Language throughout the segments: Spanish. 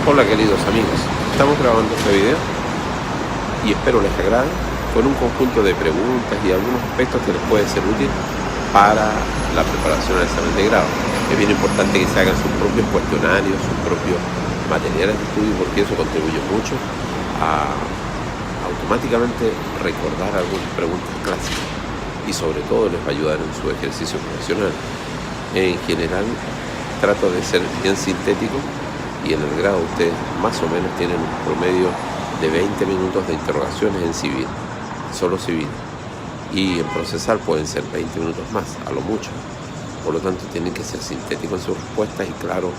Hola queridos amigos, estamos grabando este video y espero les agrade, con un conjunto de preguntas y algunos aspectos que les puede ser útil para la preparación del examen de grado. Es bien importante que se hagan sus propios cuestionarios, sus propios materiales de estudio, porque eso contribuye mucho a automáticamente recordar algunas preguntas clásicas y sobre todo les va a ayudar en su ejercicio profesional. En general trato de ser bien sintético y en el grado ustedes más o menos tienen un promedio de 20 minutos de interrogaciones en civil, solo civil, y en procesal pueden ser 20 minutos más, a lo mucho. Por lo tanto tienen que ser sintéticos en sus respuestas y claros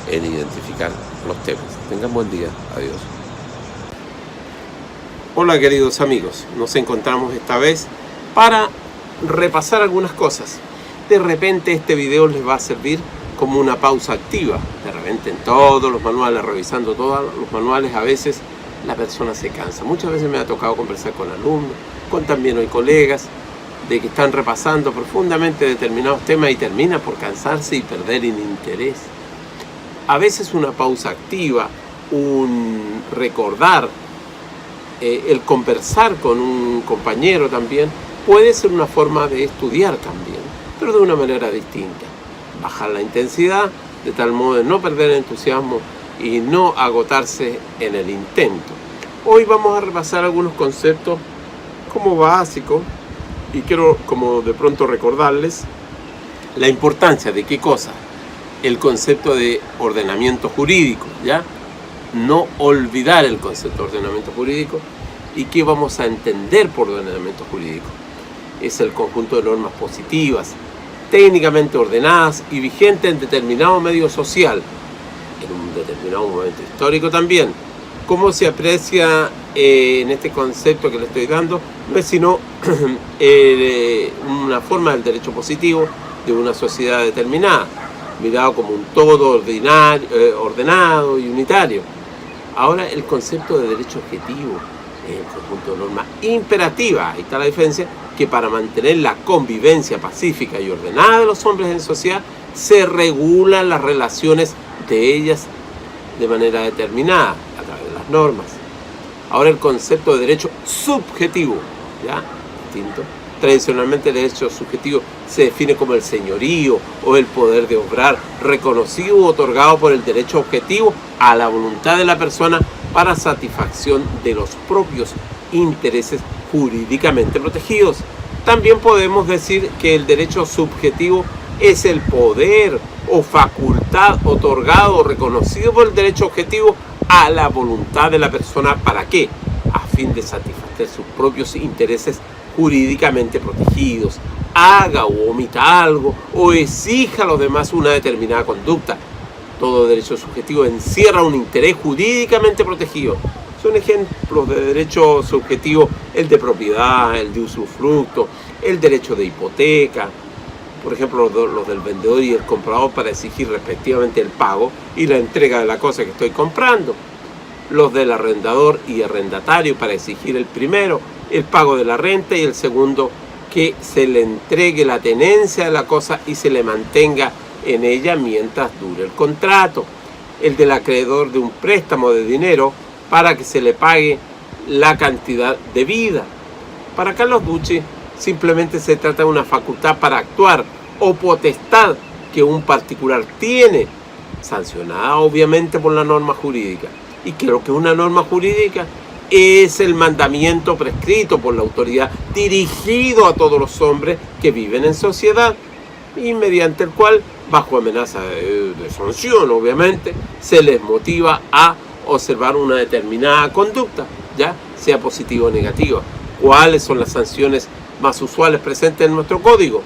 en identificar los temas. Tengan buen día, adiós. Hola queridos amigos, nos encontramos esta vez para repasar algunas cosas. De repente este video les va a servir como una pausa activa. De repente en todos los manuales, revisando todos los manuales, a veces la persona se cansa. Muchas veces me ha tocado conversar con alumnos, con también hoy colegas, de que están repasando profundamente determinados temas y termina por cansarse y perder el interés. A veces una pausa activa, un recordar, el conversar con un compañero también, puede ser una forma de estudiar también, pero de una manera distinta. Bajar la intensidad de tal modo de no perder el entusiasmo y no agotarse en el intento. Hoy vamos a repasar algunos conceptos como básicos y quiero como de pronto recordarles la importancia de qué cosa, el concepto de ordenamiento jurídico, ¿ya? No olvidar el concepto de ordenamiento jurídico y qué vamos a entender por ordenamiento jurídico. Es el conjunto de normas positivas, técnicamente ordenadas y vigentes en determinado medio social, en un determinado momento histórico también. ¿Cómo se aprecia en este concepto que le estoy dando? No es sino una forma del derecho positivo de una sociedad determinada, mirado como un todo ordenado y unitario. Ahora el concepto de derecho objetivo es el conjunto de normas imperativas, ahí está la diferencia, que para mantener la convivencia pacífica y ordenada de los hombres en sociedad, se regulan las relaciones de ellas de manera determinada, a través de las normas. Ahora el concepto de derecho subjetivo, ¿ya? Distinto. Tradicionalmente el derecho subjetivo se define como el señorío o el poder de obrar reconocido u otorgado por el derecho objetivo a la voluntad de la persona para satisfacción de los propios intereses jurídicamente protegidos. También podemos decir que el derecho subjetivo es el poder o facultad otorgado o reconocido por el derecho objetivo a la voluntad de la persona. ¿Para qué? A fin de satisfacer sus propios intereses jurídicamente protegidos, haga o omita algo o exija a los demás una determinada conducta. Todo derecho subjetivo encierra un interés jurídicamente protegido. Son ejemplos de derecho subjetivo el de propiedad, el de usufructo, el derecho de hipoteca, por ejemplo los del vendedor y el comprador para exigir respectivamente el pago y la entrega de la cosa que estoy comprando, los del arrendador y arrendatario para exigir el primero el pago de la renta y el segundo que se le entregue la tenencia de la cosa y se le mantenga en ella mientras dure el contrato, el del acreedor de un préstamo de dinero para que se le pague la cantidad debida. Para Carlos Ducci simplemente se trata de una facultad para actuar o potestad que un particular tiene, sancionada obviamente por la norma jurídica. Y creo que una norma jurídica es el mandamiento prescrito por la autoridad dirigido a todos los hombres que viven en sociedad y mediante el cual, bajo amenaza de sanción obviamente, se les motiva a observar una determinada conducta, ya sea positiva o negativa. ¿Cuáles son las sanciones más usuales presentes en nuestro código?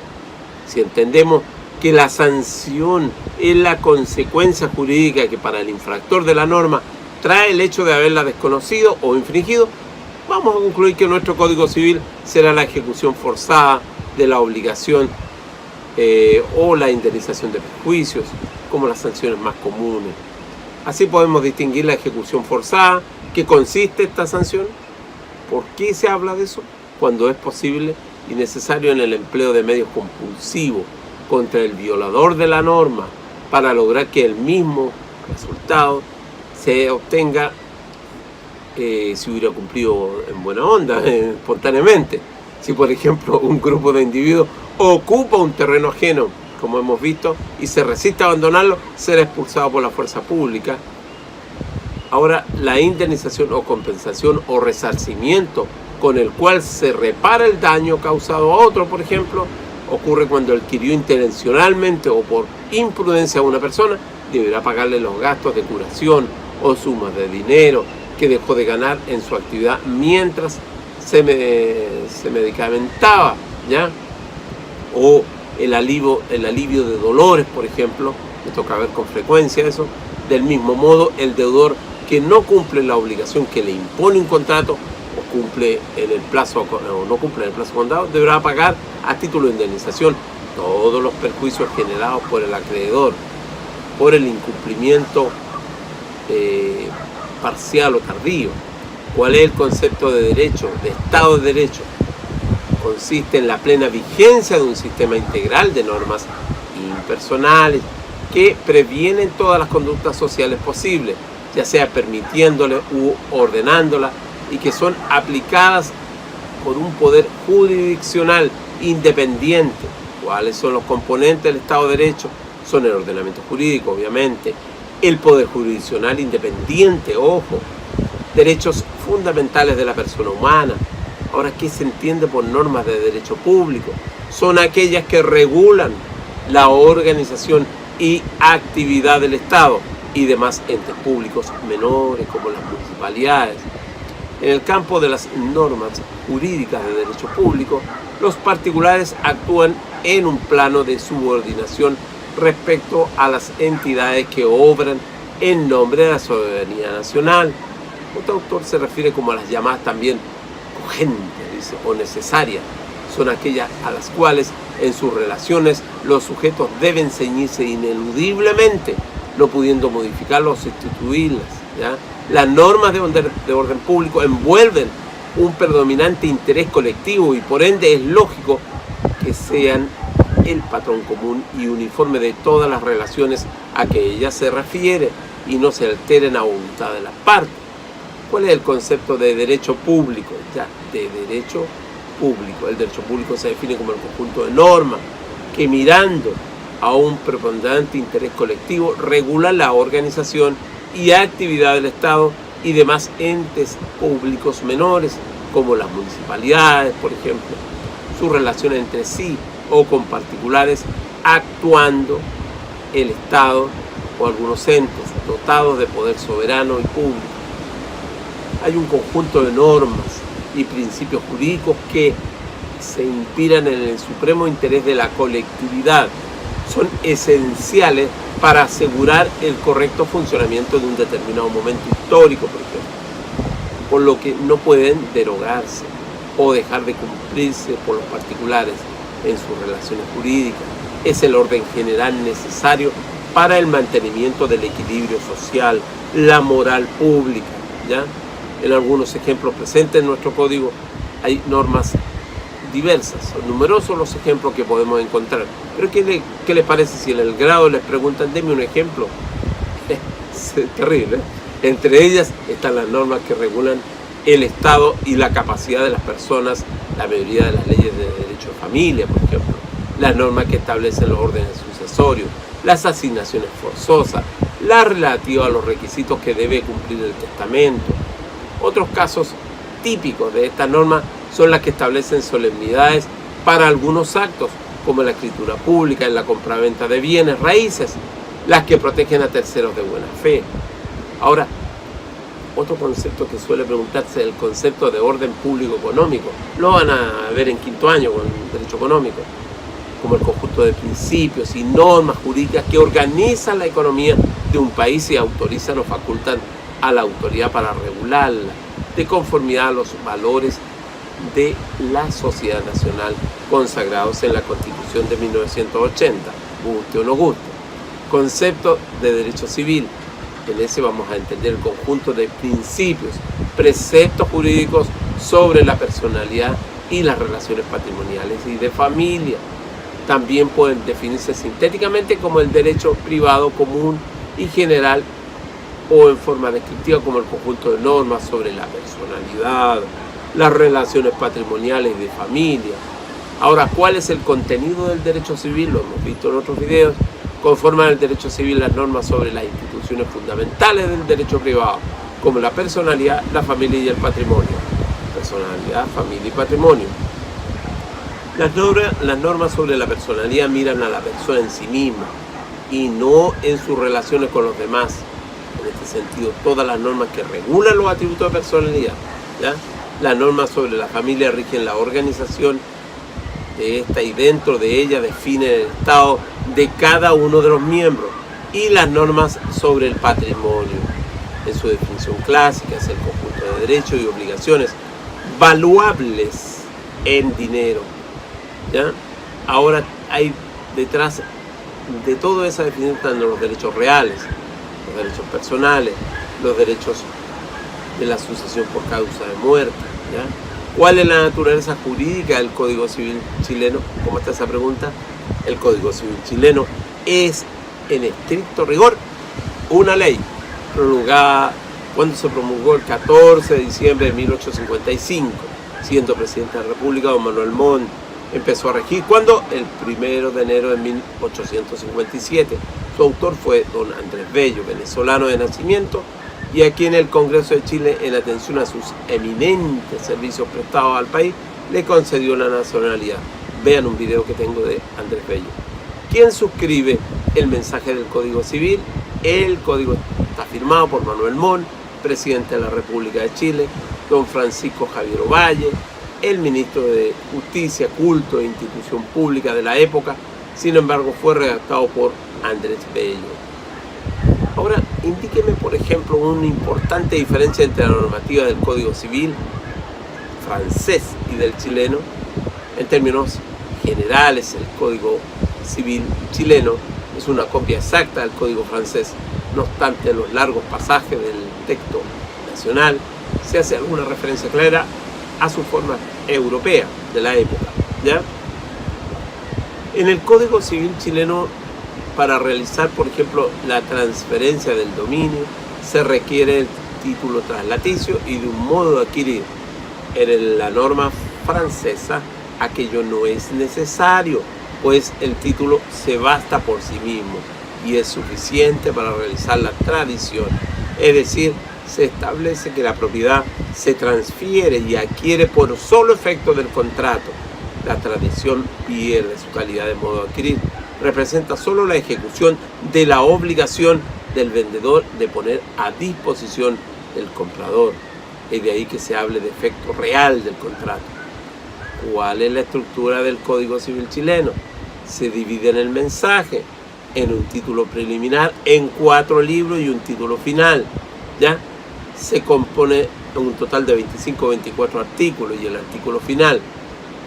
Si entendemos que la sanción es la consecuencia jurídica que para el infractor de la norma trae el hecho de haberla desconocido o infringido, vamos a concluir que nuestro Código Civil será la ejecución forzada de la obligación o la indemnización de perjuicios como las sanciones más comunes. Así podemos distinguir la ejecución forzada. ¿Qué consiste esta sanción? ¿Por qué se habla de eso? Cuando es posible y necesario en el empleo de medios compulsivos contra el violador de la norma para lograr que el mismo resultado se obtenga si hubiera cumplido en buena onda, espontáneamente. Si, por ejemplo, un grupo de individuos ocupa un terreno ajeno, como hemos visto, y se resiste a abandonarlo, será expulsado por la fuerza pública. Ahora, la indemnización o compensación o resarcimiento con el cual se repara el daño causado a otro, por ejemplo, ocurre cuando adquirió intencionalmente o por imprudencia a una persona, deberá pagarle los gastos de curación o sumas de dinero que dejó de ganar en su actividad mientras se medicamentaba, ¿ya? O el alivio de dolores, por ejemplo, me toca ver con frecuencia eso. Del mismo modo, el deudor que no cumple la obligación que le impone un contrato o cumple en el plazo o no cumple en el plazo contado, deberá pagar a título de indemnización todos los perjuicios generados por el acreedor por el incumplimiento parcial o tardío. ¿Cuál es el concepto de derecho, de Estado de Derecho? Consiste en la plena vigencia de un sistema integral de normas impersonales que previenen todas las conductas sociales posibles, ya sea permitiéndole u ordenándolas, y que son aplicadas por un poder jurisdiccional independiente. ¿Cuáles son los componentes del Estado de Derecho? Son el ordenamiento jurídico, obviamente, el poder jurisdiccional independiente, ojo, derechos fundamentales de la persona humana. Ahora, ¿qué se entiende por normas de derecho público? Son aquellas que regulan la organización y actividad del Estado y demás entes públicos menores como las municipalidades. En el campo de las normas jurídicas de derecho público, los particulares actúan en un plano de subordinación respecto a las entidades que obran en nombre de la soberanía nacional. Otro autor se refiere como a las llamadas también cogentes, dice, o necesarias. Son aquellas a las cuales en sus relaciones los sujetos deben ceñirse ineludiblemente, no pudiendo modificarlas o sustituirlas, ¿ya? Las normas de orden público envuelven un predominante interés colectivo y por ende es lógico que sean el patrón común y uniforme de todas las relaciones a que ella se refiere y no se alteren a voluntad de las partes. ¿Cuál es el concepto de derecho público? Ya, de derecho público. El derecho público se define como el conjunto de normas que, mirando a un preponderante interés colectivo, regula la organización y actividad del Estado y demás entes públicos menores, como las municipalidades, por ejemplo, su relación entre sí o con particulares, actuando el Estado o algunos entes dotados de poder soberano y público. Hay un conjunto de normas y principios jurídicos que se inspiran en el supremo interés de la colectividad. Son esenciales para asegurar el correcto funcionamiento de un determinado momento histórico, por ejemplo, por lo que no pueden derogarse o dejar de cumplirse por los particulares en sus relaciones jurídicas. Es el orden general necesario para el mantenimiento del equilibrio social, la moral pública, ¿ya? En algunos ejemplos presentes en nuestro código hay normas diversas, son numerosos los ejemplos que podemos encontrar. Pero ¿qué les parece si en el grado les preguntan, denme un ejemplo? Es terrible, ¿eh? Entre ellas están las normas que regulan el Estado y la capacidad de las personas, la mayoría de las leyes de derecho de familia, por ejemplo, las normas que establecen los órdenes sucesorios, las asignaciones forzosas, la relativa a los requisitos que debe cumplir el testamento. Otros casos típicos de estas normas son las que establecen solemnidades para algunos actos, como la escritura pública en la compraventa de bienes raíces, las que protegen a terceros de buena fe. Ahora, otro concepto que suele preguntarse es el concepto de orden público económico. Lo van a ver en quinto año con derecho económico, como el conjunto de principios y normas jurídicas que organizan la economía de un país y autorizan o facultan a la autoridad para regularla, de conformidad a los valores de la sociedad nacional consagrados en la Constitución de 1980, guste o no guste. Concepto de derecho civil. En ese vamos a entender el conjunto de principios, preceptos jurídicos sobre la personalidad y las relaciones patrimoniales y de familia. También pueden definirse sintéticamente como el derecho privado común y general o en forma descriptiva como el conjunto de normas sobre la personalidad, las relaciones patrimoniales y de familia. Ahora, ¿cuál es el contenido del derecho civil? Lo hemos visto en otros videos. Conforman el derecho civil las normas sobre las instituciones fundamentales del derecho privado, como la personalidad, la familia y el patrimonio. Personalidad, familia y patrimonio. Las normas sobre la personalidad miran a la persona en sí misma y no en sus relaciones con los demás. En este sentido, todas las normas que regulan los atributos de personalidad, ¿ya? Las normas sobre la familia rigen la organización de esta y dentro de ella definen el estado de cada uno de los miembros. Y las normas sobre el patrimonio, en su definición clásica, es el conjunto de derechos y obligaciones valuables en dinero, ¿ya? Ahora hay detrás de toda esa definición están los derechos reales, los derechos personales, los derechos de la sucesión por causa de muerte, ¿ya? ¿Cuál es la naturaleza jurídica del Código Civil chileno? ¿Cómo está esa pregunta? El Código Civil chileno es, en estricto rigor, una ley promulgada cuando se promulgó el 14 de diciembre de 1855, siendo presidente de la República don Manuel Montt. Empezó a regir cuando el 1 de enero de 1857. Su autor fue don Andrés Bello, venezolano de nacimiento, y a quien el Congreso de Chile, en atención a sus eminentes servicios prestados al país, le concedió la nacionalidad. Vean un video que tengo de Andrés Bello. ¿Quién suscribe el mensaje del Código Civil? El código está firmado por Manuel Montt, presidente de la República de Chile, don Francisco Javier Ovalle, el ministro de Justicia, Culto e Institución Pública de la época. Sin embargo, fue redactado por Andrés Bello. Ahora, indíqueme, por ejemplo, una importante diferencia entre la normativa del Código Civil francés y del chileno. En términos generales, el Código Civil chileno es una copia exacta del Código francés. No obstante, en los largos pasajes del texto nacional se hace alguna referencia clara a su forma europea de la época, ¿ya? En el Código Civil chileno, para realizar, por ejemplo, la transferencia del dominio, se requiere el título traslaticio y de un modo de adquirir. En la norma francesa, aquello no es necesario, pues el título se basta por sí mismo y es suficiente para realizar la tradición. Es decir, se establece que la propiedad se transfiere y adquiere por solo efecto del contrato. La tradición pierde su calidad de modo de adquirir. Representa solo la ejecución de la obligación del vendedor de poner a disposición del comprador. Es de ahí que se hable de efecto real del contrato. ¿Cuál es la estructura del Código Civil chileno? Se divide en el mensaje, en un título preliminar, en 4 libros y un título final, ¿ya? Se compone un total de 25 o 24 artículos y el artículo final,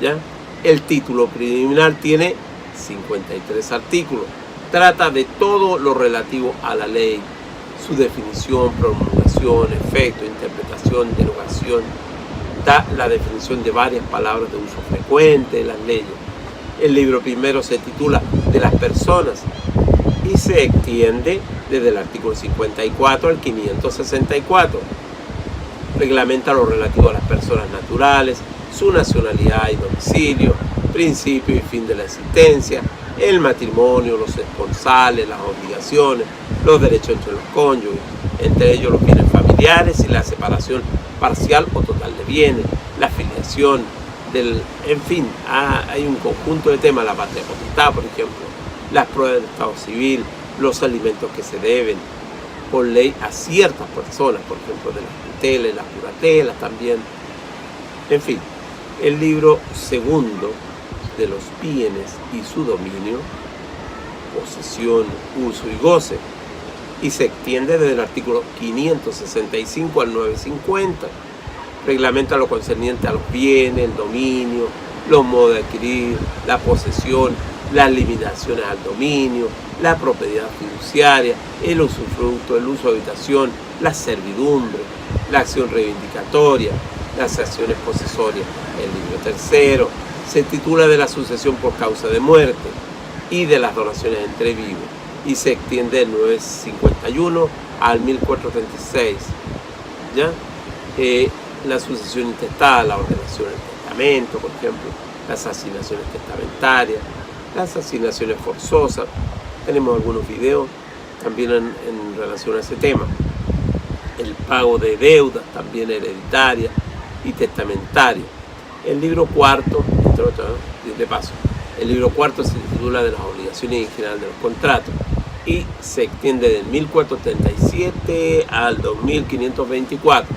¿ya? El título preliminar tiene 53 artículos. Trata de todo lo relativo a la ley, su definición, promulgación, efecto, interpretación, derogación. Da la definición de varias palabras de uso frecuente de las leyes. El libro primero se titula De las personas y se extiende desde el artículo 54 al 564. Reglamenta lo relativo a las personas naturales, su nacionalidad y domicilio, principio y fin de la existencia, el matrimonio, los esponsales, las obligaciones, los derechos entre los cónyuges, entre ellos los bienes familiares y la separación parcial o total de bienes, la filiación, en fin, hay un conjunto de temas, la patria potestad, por ejemplo, las pruebas del estado civil, los alimentos que se deben por ley a ciertas personas, por ejemplo, de las tutelas, las curatelas también, en fin. El libro segundo de los bienes y su dominio, posesión, uso y goce, y se extiende desde el artículo 565 al 950. Reglamenta lo concerniente a los bienes, el dominio, los modos de adquirir, la posesión, las limitaciones al dominio, la propiedad fiduciaria, el usufructo, el uso de habitación, la servidumbre, la acción reivindicatoria, las acciones posesorias. El libro tercero se titula de la sucesión por causa de muerte y de las donaciones entre vivos y se extiende del 951 al 1436, ¿ya? La sucesión intestada, la ordenación del testamento, por ejemplo, las asignaciones testamentarias, las asignaciones forzosas. Tenemos algunos videos también en relación a ese tema. El pago de deudas, también hereditarias y testamentarias. El libro cuarto, entre otras, de paso, el libro cuarto se titula de las obligaciones en general de los contratos y se extiende del 1437 al 2524.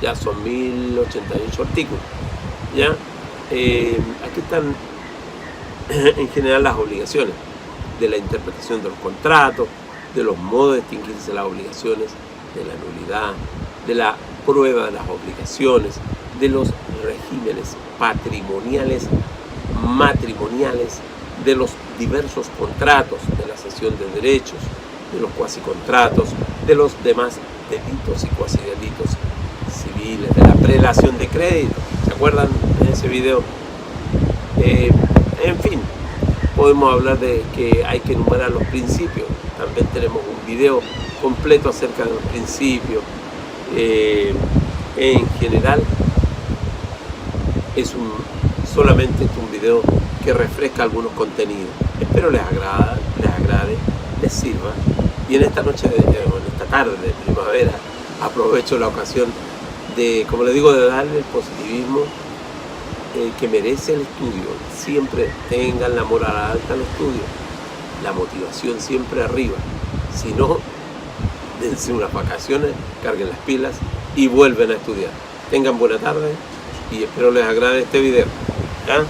Ya son 1088 artículos. ¿Ya? Aquí están en general las obligaciones, de la interpretación de los contratos, de los modos de distinguirse las obligaciones, de la nulidad, de la prueba de las obligaciones, de los regímenes patrimoniales, matrimoniales, de los diversos contratos, de la cesión de derechos, de los cuasicontratos, de los demás delitos y cuasidelitos civiles, de la prelación de crédito. ¿Se acuerdan de ese video? En fin, podemos hablar de que hay que enumerar los principios. También tenemos un video completo acerca de los principios. En general, es solamente un video que refresca algunos contenidos. Espero les agrade, les sirva. Y en esta noche, en esta tarde de primavera, aprovecho la ocasión de, como les digo, de darle el positivismo que merece el estudio. Siempre tengan la moral alta al estudio, la motivación siempre arriba. Si no, dense unas vacaciones, carguen las pilas y vuelven a estudiar. Tengan buena tarde y espero les agrade este video. ¿Ya?